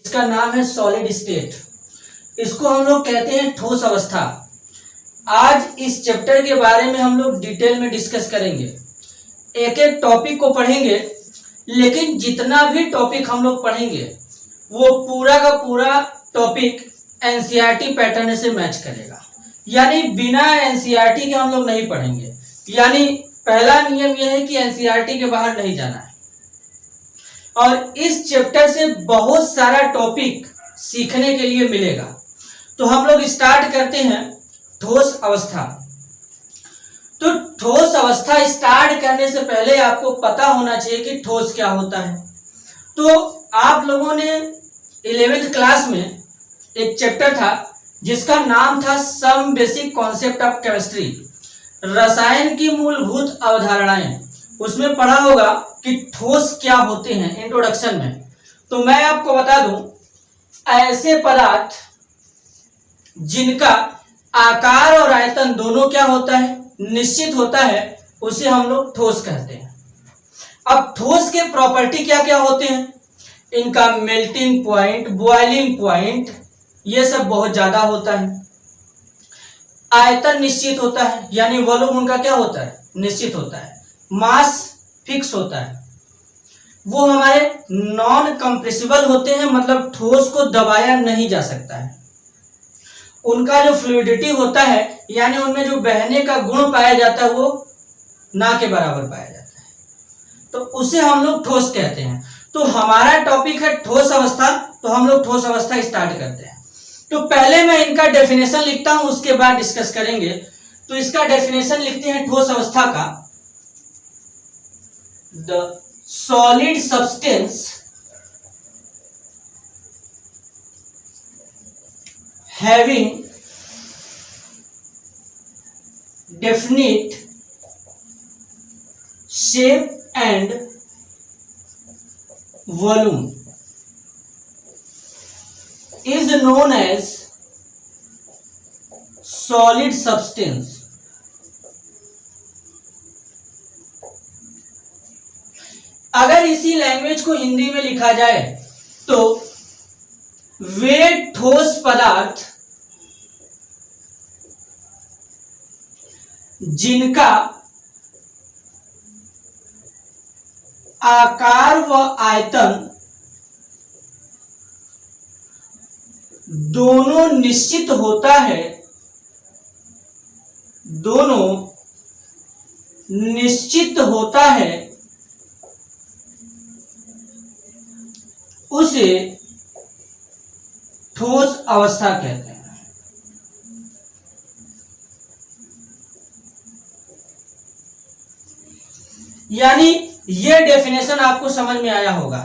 इसका नाम है सॉलिड स्टेट। इसको हम लोग कहते हैं ठोस अवस्था। आज इस चैप्टर के बारे में हम लोग डिटेल में डिस्कस करेंगे, एक एक टॉपिक को पढ़ेंगे, लेकिन जितना भी टॉपिक हम लोग पढ़ेंगे वो पूरा का पूरा टॉपिक एनसीईआरटी पैटर्न से मैच करेगा, यानी बिना एनसीईआरटी के हम लोग नहीं पढ़ेंगे। यानी पहला नियम यह है कि एनसीईआरटी के बाहर नहीं जाना है। और इस चैप्टर से बहुत सारा टॉपिक सीखने के लिए मिलेगा। तो हम लोग स्टार्ट करते हैं ठोस अवस्था। तो ठोस अवस्था स्टार्ट करने से पहले आपको पता होना चाहिए कि ठोस क्या होता है। तो आप लोगों ने 11th क्लास में एक चैप्टर था जिसका नाम था some basic concept of chemistry, रसायन की मूलभूत अवधारणाएं। उसमें पढ़ा होगा कि ठोस क्या होते हैं इंट्रोडक्शन में। तो मैं आपको बता दूं, ऐसे पदार्थ जिनका आकार और आयतन दोनों क्या होता है, निश्चित होता है, उसे हम लोग ठोस कहते हैं। अब ठोस के प्रॉपर्टी क्या क्या होते हैं, इनका मेल्टिंग पॉइंट, बॉइलिंग पॉइंट, ये सब बहुत ज्यादा होता है। आयतन निश्चित होता है, यानी वॉल्यूम उनका क्या होता है, निश्चित होता है। मास फिक्स होता है। वो हमारे नॉन कंप्रेसिबल होते हैं, मतलब ठोस को दबाया नहीं जा सकता है। उनका जो फ्लूइडिटी होता है, यानी उनमें जो बहने का गुण पाया जाता है, वो ना के बराबर पाया जाता है, तो उसे हम लोग ठोस कहते हैं। तो हमारा टॉपिक है ठोस अवस्था, तो हम लोग ठोस अवस्था स्टार्ट करते हैं। तो पहले मैं इनका डेफिनेशन लिखता हूं, उसके बाद डिस्कस करेंगे। तो इसका डेफिनेशन लिखते हैं ठोस अवस्था का, the solid substance having definite shape and volume is known as solid substance. अगर इसी लैंग्वेज को हिंदी में लिखा जाए तो वे ठोस पदार्थ जिनका आकार व आयतन दोनों निश्चित होता है, दोनों निश्चित होता है, उसे ठोस अवस्था कहते हैं। यानी ये डेफिनेशन आपको समझ में आया होगा।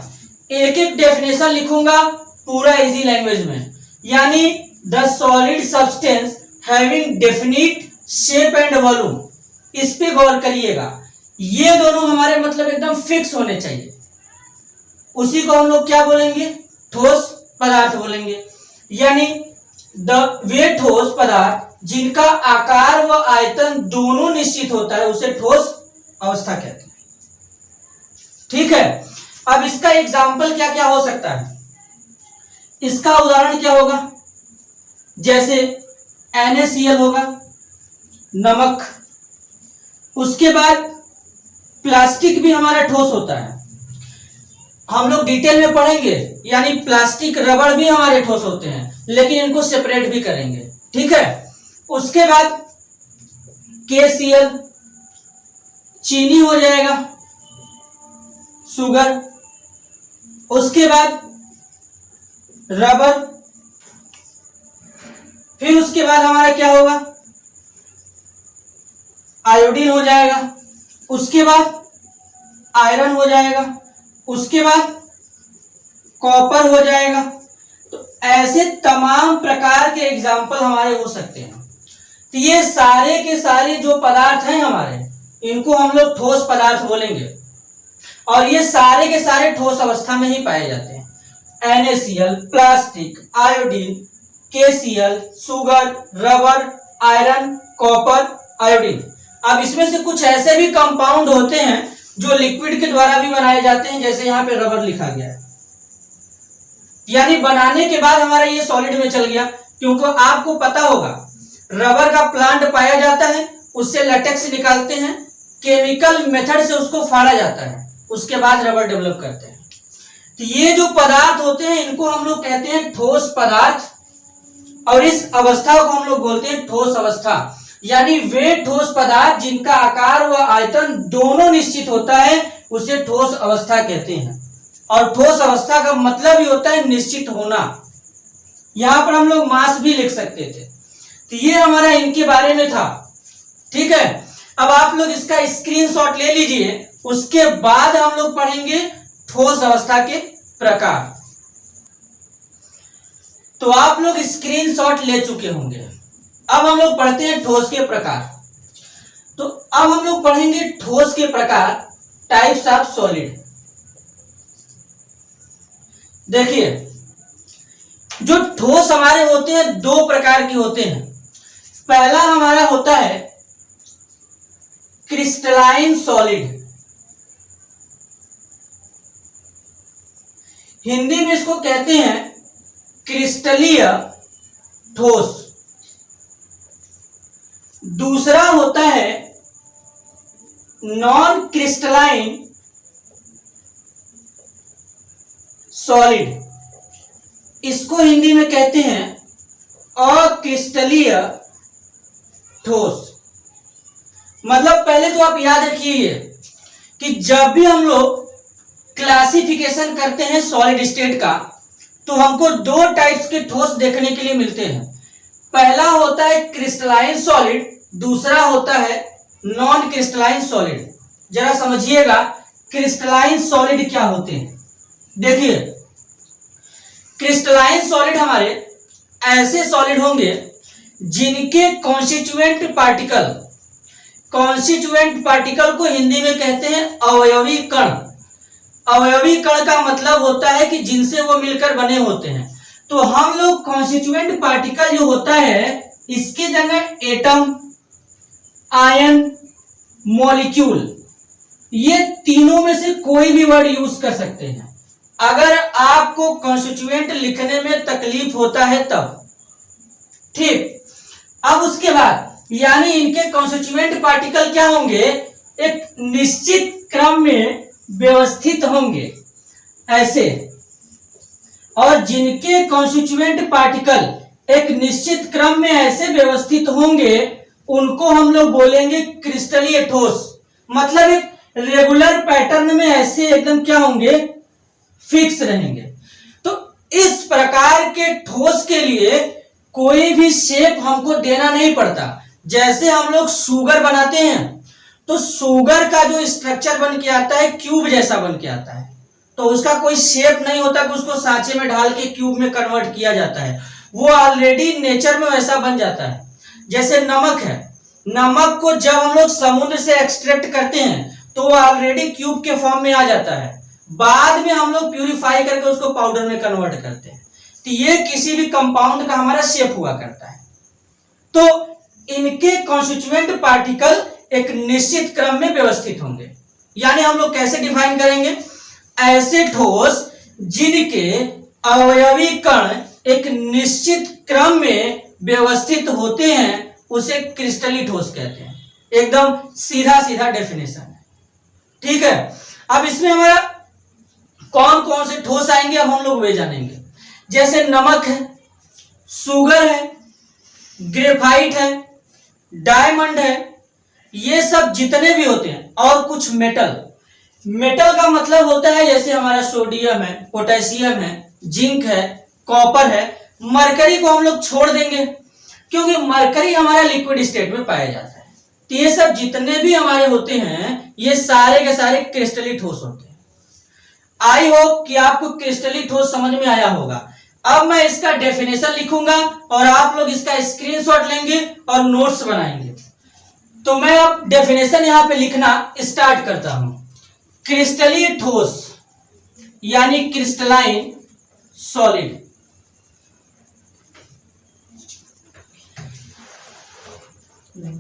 एक एक डेफिनेशन लिखूंगा पूरा इजी लैंग्वेज में। यानी the solid substance having definite shape and volume, इस पे गौर करिएगा। ये दोनों हमारे मतलब एकदम फिक्स होने चाहिए, उसी को हम लोग क्या बोलेंगे, ठोस पदार्थ बोलेंगे। यानी वे ठोस पदार्थ जिनका आकार व आयतन दोनों निश्चित होता है, उसे ठोस अवस्था कहते हैं। ठीक है। अब इसका एग्जाम्पल क्या क्या हो सकता है, इसका उदाहरण क्या होगा, जैसे NaCl होगा, नमक। उसके बाद प्लास्टिक भी हमारा ठोस होता है, हम लोग डिटेल में पढ़ेंगे। यानी प्लास्टिक, रबड़ भी हमारे ठोस होते हैं, लेकिन इनको सेपरेट भी करेंगे। ठीक है। उसके बाद KCl चीनी हो जाएगा, शुगर। उसके बाद रबर। फिर उसके बाद हमारा क्या होगा, आयोडीन हो जाएगा। उसके बाद आयरन हो जाएगा। उसके बाद कॉपर हो जाएगा। तो ऐसे तमाम प्रकार के एग्जाम्पल हमारे हो सकते हैं। तो ये सारे के सारे जो पदार्थ हैं हमारे, इनको हम लोग ठोस पदार्थ बोलेंगे, और ये सारे के सारे ठोस अवस्था में ही पाए जाते हैं। NaCl, plastic, iodine, KCl, sugar, rubber, iron, copper, iodine. अब इसमें से कुछ ऐसे भी कंपाउंड होते हैं जो लिक्विड के द्वारा भी बनाए जाते हैं, जैसे यहाँ पे रबर लिखा गया है। यानी बनाने के बाद हमारा ये सॉलिड में चल गया। क्योंकि आपको पता होगा रबर का प्लांट पाया जाता है, उससे लेटेक्स निकालते हैं, केमिकल मेथड से उसको फाड़ा जाता है, उसके बाद रबर डेवलप करते हैं। तो ये जो पदार्थ होते हैं इनको हम लोग कहते हैं ठोस पदार्थ, और इस अवस्था को हम लोग बोलते हैं ठोस अवस्था। यानी वे ठोस पदार्थ जिनका आकार व आयतन दोनों निश्चित होता है उसे ठोस अवस्था कहते हैं। और ठोस अवस्था का मतलब ही होता है निश्चित होना। यहां पर हम लोग मास भी लिख सकते थे। तो ये हमारा इनके बारे में था। ठीक है, अब आप लोग इसका स्क्रीनशॉट ले लीजिए, उसके बाद हम लोग पढ़ेंगे ठोस अवस्था के प्रकार। तो आप लोग स्क्रीनशॉट ले चुके होंगे। अब हम लोग पढ़ते हैं ठोस के प्रकार। तो अब हम लोग पढ़ेंगे ठोस के प्रकार, टाइप्स ऑफ सॉलिड। देखिए, जो ठोस हमारे होते हैं दो प्रकार के होते हैं। पहला हमारा होता है क्रिस्टलाइन सॉलिड, हिंदी में इसको कहते हैं क्रिस्टलीय ठोस। दूसरा होता है नॉन क्रिस्टलाइन सॉलिड, इसको हिंदी में कहते हैं अक्रिस्टलीय ठोस। मतलब पहले तो आप याद रखिए कि जब भी हम लोग क्लासिफिकेशन करते हैं सॉलिड स्टेट का, तो हमको दो टाइप्स के ठोस देखने के लिए मिलते हैं। पहला होता है क्रिस्टलाइन सॉलिड, दूसरा होता है नॉन क्रिस्टलाइन सॉलिड। जरा समझिएगा क्रिस्टलाइन सॉलिड क्या होते हैं। देखिए, क्रिस्टलाइन सॉलिड हमारे ऐसे सॉलिड होंगे जिनके कॉन्स्टिट्यूएंट पार्टिकल को हिंदी में कहते हैं अवयवी कण। अवयवी कण का मतलब होता है कि जिनसे वो मिलकर बने होते हैं। तो हम लोग कॉन्स्टिट्यूएंट पार्टिकल जो होता है इसकी जगह एटम, आयन, मॉलिक्यूल, ये तीनों में से कोई भी वर्ड यूज कर सकते हैं अगर आपको कॉन्स्टिट्यूएंट लिखने में तकलीफ होता है तब। ठीक, अब उसके बाद यानी इनके कॉन्स्टिट्यूएंट पार्टिकल क्या होंगे, एक निश्चित क्रम में व्यवस्थित होंगे ऐसे। और जिनके कॉन्स्टिट्यूएंट पार्टिकल एक निश्चित क्रम में ऐसे व्यवस्थित होंगे उनको हम लोग बोलेंगे क्रिस्टलीय ठोस। मतलब एक रेगुलर पैटर्न में ऐसे एकदम क्या होंगे, फिक्स रहेंगे। तो इस प्रकार के ठोस के लिए कोई भी शेप हमको देना नहीं पड़ता। जैसे हम लोग शुगर बनाते हैं तो शुगर का जो स्ट्रक्चर बन के आता है क्यूब जैसा बन के आता है, तो उसका कोई शेप नहीं होता कि उसको सांचे में ढाल के क्यूब में कन्वर्ट किया जाता है, वो ऑलरेडी नेचर में वैसा बन जाता है। जैसे नमक है, नमक को जब हम लोग समुद्र से एक्सट्रैक्ट करते हैं तो वो ऑलरेडी क्यूब के फॉर्म में आ जाता है, बाद में हम लोग प्यूरिफाई करके उसको पाउडर में कन्वर्ट करते हैं। तो ये किसी भी कंपाउंड का हमारा शेप हुआ करता है। तो इनके कॉन्स्टिट्यूएंट पार्टिकल एक निश्चित क्रम में व्यवस्थित होंगे। यानी हम लोग कैसे डिफाइन करेंगे, ऐसे ठोस जिनके अवयवी कण एक निश्चित क्रम में व्यवस्थित होते हैं उसे क्रिस्टलीय ठोस कहते हैं। एकदम सीधा सीधा डेफिनेशन है। ठीक है, अब इसमें हमारा कौन कौन से ठोस आएंगे अब हम लोग वे जानेंगे। जैसे नमक है, शुगर है, ग्रेफाइट है, डायमंड है, ये सब जितने भी होते हैं, और कुछ मेटल। मेटल का मतलब होता है जैसे हमारा सोडियम है, पोटेशियम है, जिंक है, कॉपर है। मरकरी को हम लोग छोड़ देंगे क्योंकि मरकरी हमारा लिक्विड स्टेट में पाया जाता है। तो ये सब जितने भी हमारे होते हैं ये सारे के सारे क्रिस्टलीय ठोस होते हैं। आई होप कि आपको क्रिस्टलीय ठोस समझ में आया होगा। अब मैं इसका डेफिनेशन लिखूंगा और आप लोग इसका स्क्रीनशॉट लेंगे और नोट्स बनाएंगे। तो मैं अब डेफिनेशन यहां पे लिखना स्टार्ट करता हूं। क्रिस्टलीय ठोस यानी crystalline solid.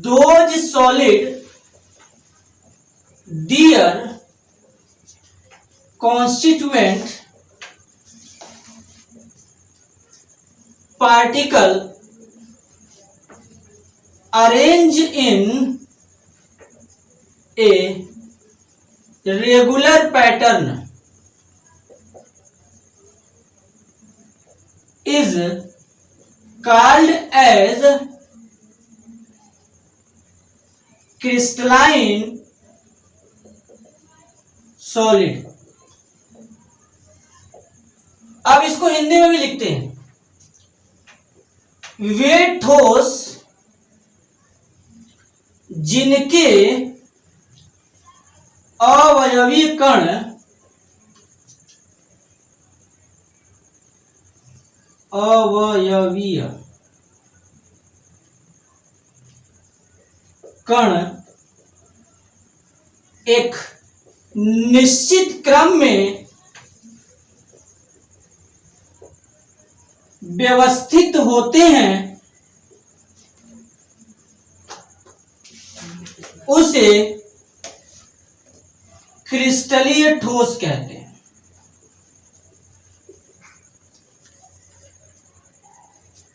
Those solid their constituent particle arrange in a regular pattern is called as crystalline solid. अब इसको हिंदी में भी लिखते हैं, वे ठोस जिनके अवयवी कण अवयवीय कण एक निश्चित क्रम में व्यवस्थित होते हैं, उसे क्रिस्टलीय ठोस कहते हैं।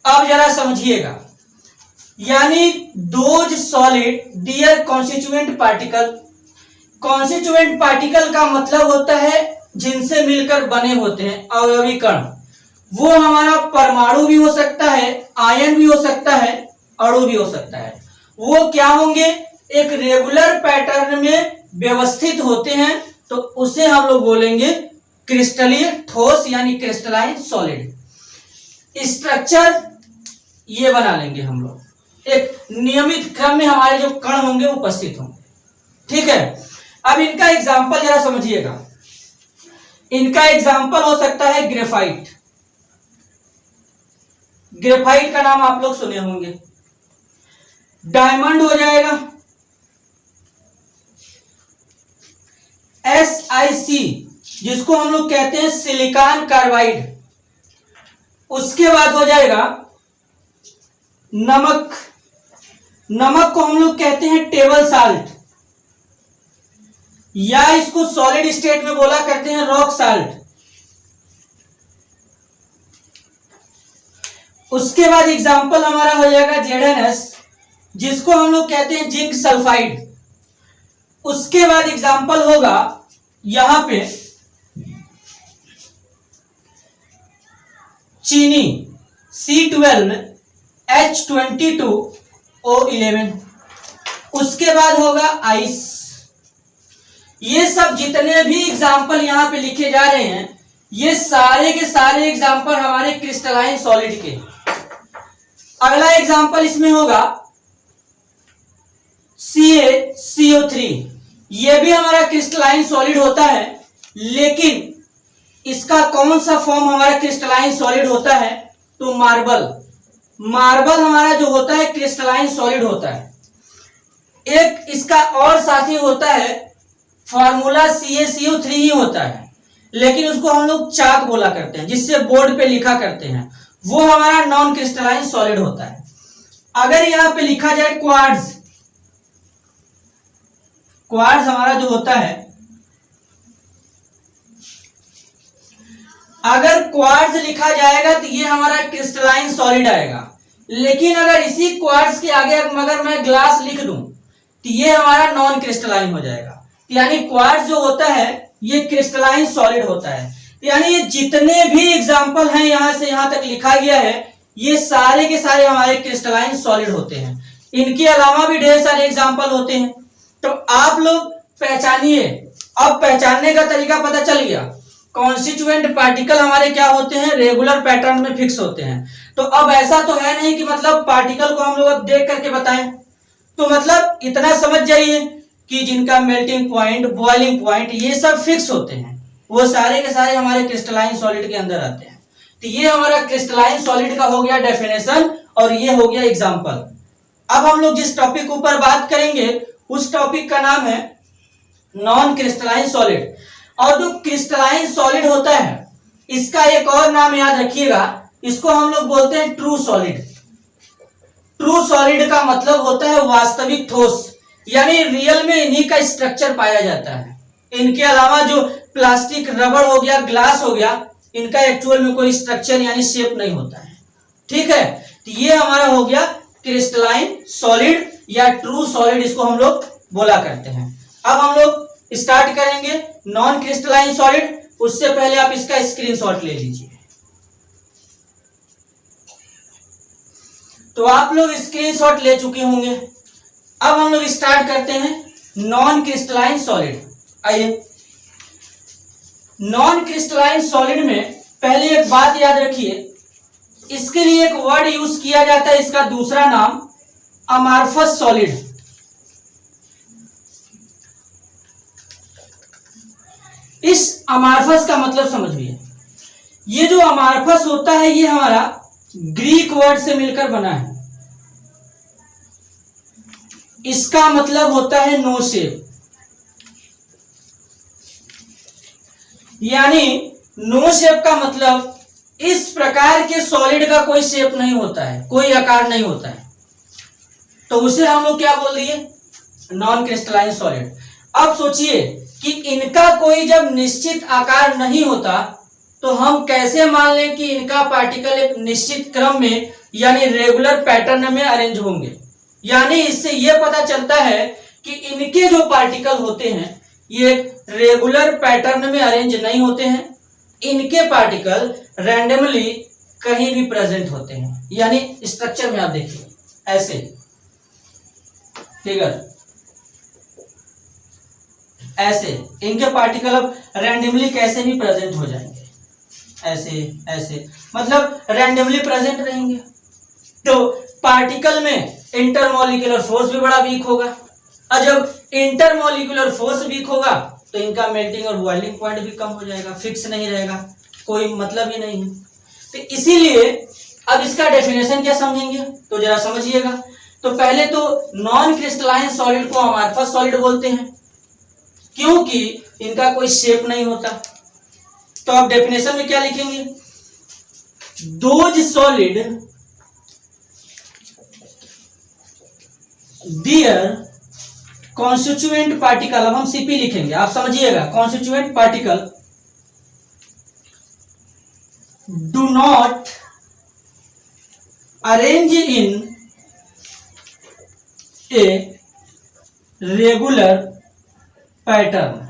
अब जरा समझिएगा, यानी those solid their constituent particle. Constituent particle का मतलब होता है जिनसे मिलकर बने होते हैं अवयवी कण। वो हमारा परमाणु भी हो सकता है, आयन भी हो सकता है, अणु भी हो सकता है। वो क्या होंगे, एक रेगुलर पैटर्न में व्यवस्थित होते हैं, तो उसे हम लोग बोलेंगे क्रिस्टलीय ठोस यानी क्रिस्टलाइन सॉलिड। स्ट्रक्चर ये बना लेंगे हम लोग, एक नियमित क्रम में हमारे जो कण होंगे उपस्थित होंगे। ठीक है, अब इनका एग्जाम्पल जरा समझिएगा। इनका एग्जाम्पल हो सकता है ग्रेफाइट। ग्रेफाइट का नाम आप लोग सुने होंगे। डायमंड हो जाएगा SiC, जिसको हम लोग कहते हैं सिलिकॉन कार्बाइड। उसके बाद हो जाएगा नमक। नमक को हम लोग कहते हैं टेबल साल्ट, या इसको सॉलिड स्टेट में बोला करते हैं रॉक साल्ट। उसके बाद एग्जाम्पल हमारा हो जाएगा ZnS, जिसको हम लोग कहते हैं जिंक सल्फाइड। उसके बाद एग्जाम्पल होगा यहां पे चीनी C12H22O11। उसके बाद होगा आइस। ये सब जितने भी एग्जाम्पल यहां पे लिखे जा रहे हैं, ये सारे के सारे एग्जाम्पल हमारे क्रिस्टलाइन सॉलिड के। अगला एग्जाम्पल इसमें होगा CaCO3। ये भी हमारा क्रिस्टलाइन सॉलिड होता है, लेकिन इसका कौन सा फॉर्म हमारा क्रिस्टलाइन सॉलिड होता है, तो मार्बल। मार्बल हमारा जो होता है क्रिस्टलाइन सॉलिड होता है। एक इसका और साथी होता है, फॉर्मूला CaCO3 ही होता है, लेकिन उसको हम लोग चाक बोला करते हैं, जिससे बोर्ड पे लिखा करते हैं। वो हमारा नॉन क्रिस्टलाइन सॉलिड होता है। अगर यहां पे लिखा जाए क्वार्ट्ज, क्वार्ट्ज हमारा जो होता है, अगर क्वार्ट्ज लिखा जाएगा तो ये हमारा क्रिस्टलाइन सॉलिड आएगा। लेकिन अगर इसी क्वार्ट्ज के आगे अगर मैं ग्लास लिख दूं तो ये हमारा नॉन क्रिस्टलाइन हो जाएगा। यानी क्वार्ट्ज जो होता है ये क्रिस्टलाइन सॉलिड होता है। यानी ये जितने भी एग्जाम्पल हैं यहां से यहां तक लिखा गया है, ये सारे के सारे हमारे क्रिस्टलाइन सॉलिड होते हैं। इनके अलावा भी ढेर सारे एग्जाम्पल होते हैं। तो आप लोग पहचानिए। अब पहचानने का तरीका पता चल गया। कॉन्स्टिट्यूएंट पार्टिकल हमारे क्या होते हैं, रेगुलर पैटर्न में फिक्स होते हैं। तो अब ऐसा तो है नहीं कि मतलब पार्टिकल को हम लोग अब देख करके बताएं। तो मतलब इतना समझ जाइए कि जिनका मेल्टिंग पॉइंट, बॉइलिंग पॉइंट, ये सब फिक्स होते हैं, वो सारे के सारे हमारे क्रिस्टलाइन सॉलिड के अंदर आते हैं। तो ये हमारा क्रिस्टलाइन सॉलिड का हो गया डेफिनेशन, और ये हो गया एग्जाम्पल। अब हम लोग जिस टॉपिक ऊपर बात करेंगे उस टॉपिक का नाम है नॉन क्रिस्टलाइन सॉलिड। और जो क्रिस्टलाइन सॉलिड होता है, इसका एक और नाम याद रखिएगा, इसको हम लोग बोलते हैं ट्रू सॉलिड। ट्रू सॉलिड का मतलब होता है वास्तविक ठोस, यानी रियल में इन्हीं का स्ट्रक्चर पाया जाता है। इनके अलावा जो प्लास्टिक, रबड़ हो गया, ग्लास हो गया, इनका एक्चुअल में कोई स्ट्रक्चर यानी शेप नहीं होता है। ठीक है, तो ये हमारा हो गया क्रिस्टलाइन सॉलिड या ट्रू सॉलिड, इसको हम लोग बोला करते हैं। अब हम लोग स्टार्ट करेंगे नॉन क्रिस्टलाइन सॉलिड। उससे पहले आप इसका स्क्रीनशॉट ले लीजिए। तो आप लोग स्क्रीनशॉट ले चुके होंगे। अब हम लोग स्टार्ट करते हैं नॉन क्रिस्टलाइन सॉलिड। आइए, नॉन क्रिस्टलाइन सॉलिड में पहले एक बात याद रखिए, इसके लिए एक वर्ड यूज किया जाता है, इसका दूसरा नाम अमार्फस सॉलिड। इस अमार्फस का मतलब समझिए, ये जो अमार्फस होता है ये हमारा ग्रीक वर्ड से मिलकर बना है। इसका मतलब होता है नो शेप, यानी नो शेप का मतलब इस प्रकार के सॉलिड का कोई शेप नहीं होता है, कोई आकार नहीं होता है, तो उसे हम लोग क्या बोल दिए, नॉन क्रिस्टलाइन सॉलिड। अब सोचिए कि इनका कोई जब निश्चित आकार नहीं होता तो हम कैसे मान लें कि इनका पार्टिकल एक निश्चित क्रम में यानी रेगुलर पैटर्न में अरेंज होंगे। यानी इससे यह पता चलता है कि इनके जो पार्टिकल होते हैं ये रेगुलर पैटर्न में अरेंज नहीं होते हैं, इनके पार्टिकल रैंडमली कहीं भी प्रेजेंट होते हैं। यानी स्ट्रक्चर में आप देखिए ऐसे फिगर, ऐसे इनके पार्टिकल अब रैंडमली कैसे भी प्रेजेंट हो जाएंगे, ऐसे ऐसे, मतलब रैंडमली प्रेजेंट रहेंगे। तो पार्टिकल में इंटरमॉलिक्यूलर फोर्स भी बड़ा वीक होगा, और जब इंटरमॉलिक्यूलर फोर्स वीक होगा तो इनका मेल्टिंग और बॉइलिंग पॉइंट भी कम हो जाएगा, फिक्स नहीं रहेगा, कोई मतलब ही नहीं है। तो इसीलिए अब इसका डेफिनेशन क्या समझेंगे तो जरा समझिएगा। तो पहले तो नॉन क्रिस्टलाइन सॉलिड को अमार्फस सॉलिड बोलते हैं क्योंकि इनका कोई शेप नहीं होता। तो आप डेफिनेशन में क्या लिखेंगे, those solid their constituent particle, अब हम सीपी लिखेंगे, आप समझिएगा, constituent particle do not arrange in a regular pattern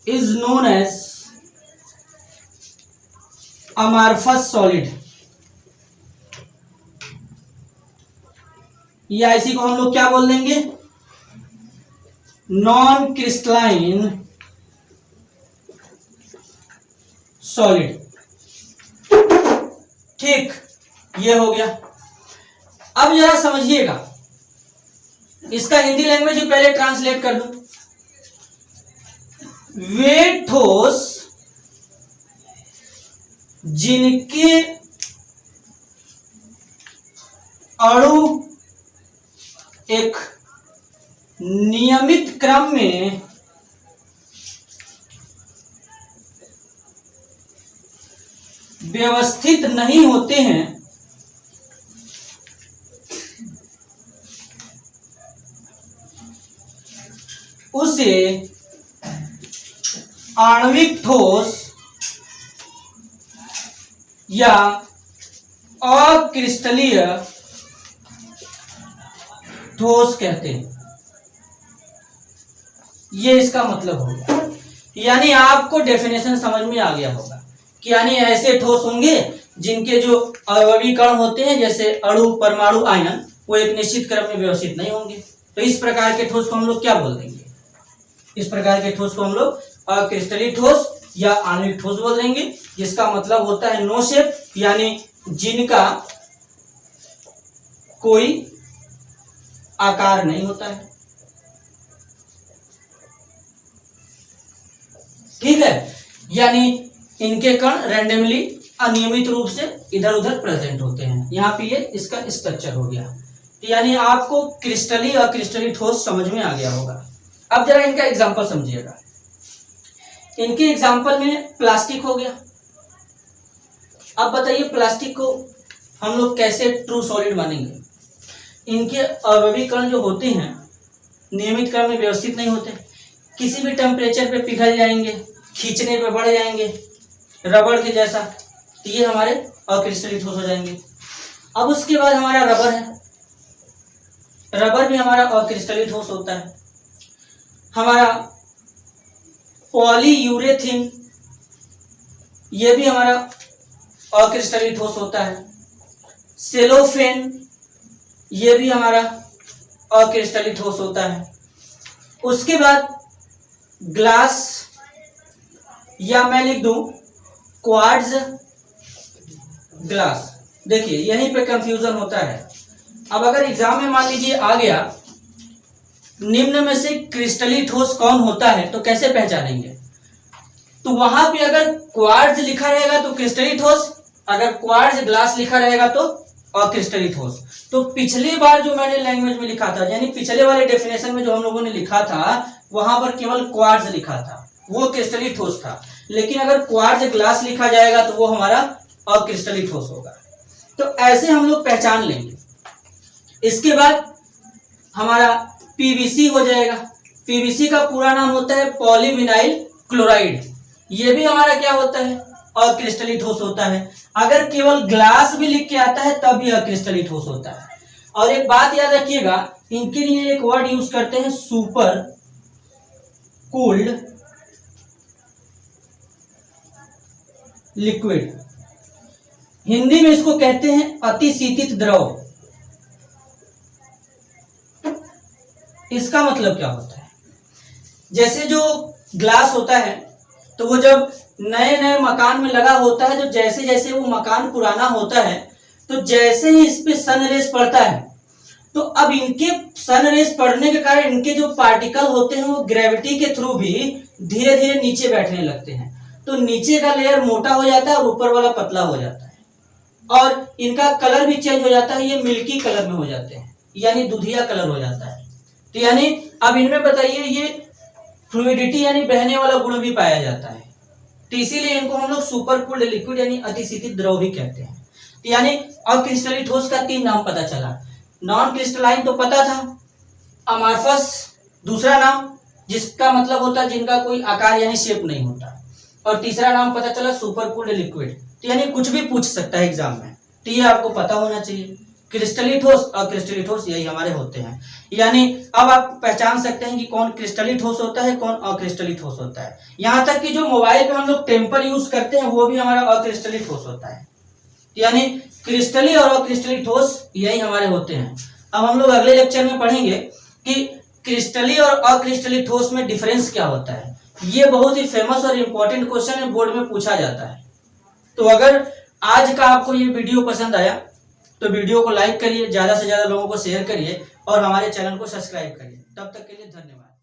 is known as amorphous solid, या इसी को हम लोग क्या बोल देंगे, नॉन क्रिस्टलाइन सॉलिड। ठीक, ये हो गया। अब जरा समझिएगा, इसका हिंदी लैंग्वेज पहले ट्रांसलेट कर दूं। वे ठोस जिनके अणु एक नियमित क्रम में व्यवस्थित नहीं होते हैं, उसे आणविक ठोस या अक्रिस्टलीय ठोस कहते हैं। ये इसका मतलब होगा। यानी आपको डेफिनेशन समझ में आ गया होगा कि यानी ऐसे ठोस होंगे जिनके जो अवयवी कण होते हैं जैसे अणु, परमाणु, आयन, वो एक निश्चित क्रम में व्यवस्थित नहीं होंगे। तो इस प्रकार के ठोस को हम लोग क्या बोल देंगे, इस प्रकार के ठोस को हम लोग अक्रिस्टलीय ठोस या आणविक ठोस बोल देंगे, जिसका मतलब होता है नो शेप, यानी जिनका कोई आकार नहीं होता है। ठीक है, यानी इनके कण रैंडमली अनियमित रूप से इधर उधर प्रेजेंट होते हैं। यहाँ पे ये इसका स्ट्रक्चर हो गया। तो यानी आपको क्रिस्टलीय और क्रिस्टलीय ठोस समझ में आ गया होगा। अब जरा इनका एग्जांपल समझिएगा। इनके एग्जांपल में प्लास्टिक हो गया। अब बताइए प्लास्टिक को हम लोग कैसे ट्रू सॉलिड मानेंगे। इनके अवयवी कण जो होते हैं नियमित क्रम में व्यवस्थित नहीं होते, किसी भी टेम्परेचर पे पिघल जाएंगे, खींचने पे बढ़ जाएंगे, रबड़ के जैसा। तो ये हमारे अक्रिस्टलीय ठोस हो जाएंगे। अब उसके बाद हमारा रबर है, रबर भी हमारा अक्रिस्टलीय ठोस होता है। हमारा पॉलीयूरेथीन, ये भी हमारा अक्रिस्टलीय ठोस होता है। सेलोफेन, ये भी हमारा अक्रिस्टलीय ठोस होता है। उसके बाद ग्लास, या मैं लिख दूं क्वार्ट्ज ग्लास। देखिए यहीं पे कंफ्यूजन होता है। अब अगर एग्जाम में मान लीजिए आ गया निम्न में से क्रिस्टलीय ठोस कौन होता है, तो कैसे पहचानेंगे? तो वहां पे अगर क्वार्ट्ज लिखा रहेगा तो क्रिस्टलीय ठोस, अगर क्वार्ट्ज ग्लास लिखा रहेगा तो अक्रिस्टलीय ठोस। तो पिछली बार जो मैंने लैंग्वेज में लिखा था, यानी पिछले वाले डेफिनेशन में जो हम लोगों ने लिखा था, वहां पर केवल क्वार्ट्ज लिखा था, वो क्रिस्टलीय ठोस था। लेकिन अगर क्वार्ट्ज ग्लास लिखा जाएगा तो वो हमारा अक्रिस्टलीय ठोस होगा। तो ऐसे हम लोग पहचान लेंगे। इसके बाद हमारा पीवीसी हो जाएगा। पीवीसी का पूरा नाम होता है पॉलीविनाइल क्लोराइड। ये भी हमारा क्या होता है? अक्रिस्टलीय ठोस होता है। अगर केवल ग्लास भी लिख के आता है तब भी अक्रिस्टलीय ठोस होता है। और एक बात याद रखिएगा, इनके लिए एक वर्ड यूज करते हैं सुपर कूल्ड लिक्विड। हिंदी में इसको कहते हैं अतिशीतित द्रव। इसका मतलब क्या होता है? जैसे जो ग्लास होता है तो वो जब नए नए मकान में लगा होता है, तो जैसे जैसे वो मकान पुराना होता है तो जैसे ही इस पे सन रेस पड़ता है, तो अब इनके सन रेस पड़ने के कारण इनके जो पार्टिकल होते हैं वो ग्रेविटी के थ्रू भी धीरे धीरे नीचे बैठने लगते हैं। तो नीचे का लेयर मोटा हो जाता है और ऊपर वाला पतला हो जाता है, और इनका कलर भी चेंज हो जाता है। ये मिल्की कलर में हो जाते हैं, यानी दूधिया कलर हो जाता है। तो यानी अब इनमें बताइए ये फ्लूइडिटी यानी बहने वाला गुण भी पाया जाता है। तो इसीलिए इनको हम लोग सुपर कूल्ड लिक्विड यानी अतिशीतित द्रव भी कहते हैं। तो यानी अक्रिस्टलीय ठोस का 3 नाम पता चला। नॉन क्रिस्टलाइन तो पता था, अमार्फस दूसरा नाम जिसका मतलब होता है जिनका कोई आकार यानी शेप नहीं होता, और तीसरा नाम पता चला सुपर कूल्ड लिक्विड। तो यानी कुछ भी पूछ सकता है एग्जाम में, तो ये आपको पता होना चाहिए। क्रिस्टलीय ठोस और क्रिस्टलीय ठोस यही हमारे होते हैं। यानी अब आप पहचान सकते हैं कि कौन क्रिस्टलीय ठोस होता है, कौन अक्रिस्टलीय ठोस होता है। यहाँ तक कि जो मोबाइल पे हम लोग टेम्पर यूज करते हैं वो भी हमारा अक्रिस्टलीय ठोस होता है। यानी क्रिस्टलीय और अक्रिस्टलीय ठोस यही हमारे होते हैं। अब हम लोग अगले लेक्चर में पढ़ेंगे कि क्रिस्टलीय और अक्रिस्टलीय ठोस में डिफरेंस क्या होता है। ये बहुत ही फेमस और इंपॉर्टेंट क्वेश्चन है, बोर्ड में पूछा जाता है। तो अगर आज का आपको ये वीडियो पसंद आया तो वीडियो को लाइक करिए, ज्यादा से ज्यादा लोगों को शेयर करिए और हमारे चैनल को सब्सक्राइब करिए। तब तक के लिए धन्यवाद।